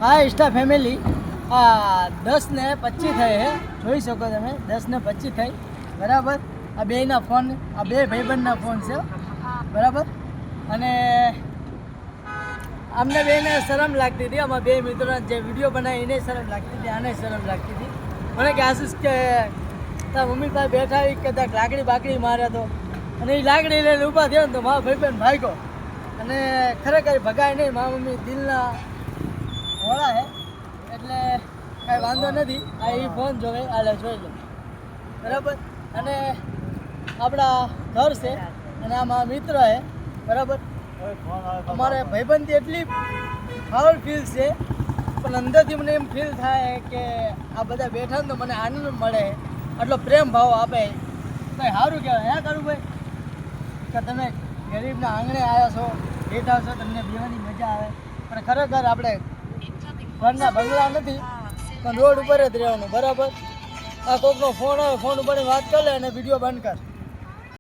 હા Insta family 10:25 થઈ હે, જોઈ શકો તમે 10:25 થઈ બરાબર. આ બેના ફોન, આ બે ભાઈબંધના ફોન છે બરાબર. અને અમને બેને શરમ લાગતી હતી, અમારા બે મિત્રોના જે વિડીયો બનાવી એને શરમ લાગતી હતી, આને શરમ લાગતી હતી. મને કે આશીષ કે તારા મમ્મી પાસે બેઠા આવી કદાચ લાકડી બાકડી મારે તો, અને એ લાકડી લઈને ઊભા થયો ને તો મારા ભાઈબંધ ભાગ્યો. અને ખરેખર ભગાય નહીં, મારા મમ્મી દિલના હોળા હે એટલે કાંઈ વાંધો નથી. આ એ ફોન જોવે આલે જોઈ લો બરાબર. અને આપણા ઘર છે અને આ મારા મિત્ર છે બરાબર. અમારે ભાઈબંધી એટલી ફાવર ફીલ છે, પણ અંદરથી મને એમ ફીલ થાય કે આ બધા બેઠા ને તો મને આનંદ મળે, આટલો પ્રેમ ભાવ આપે, કંઈ સારું કહેવાય. હે કરું ભાઈ કે તમે ગરીબના આંગણે આવ્યા છો, બેઠા છો, તમને બેવાની મજા આવે. પણ ખરેખર આપણે ઘરના બંગલા નથી પણ રોડ ઉપર જ રહેવાનું બરાબર. આ કોકનો ફોન આવે, ફોન ઉપર વાત કરી લે અને વિડીયો બંધ કર.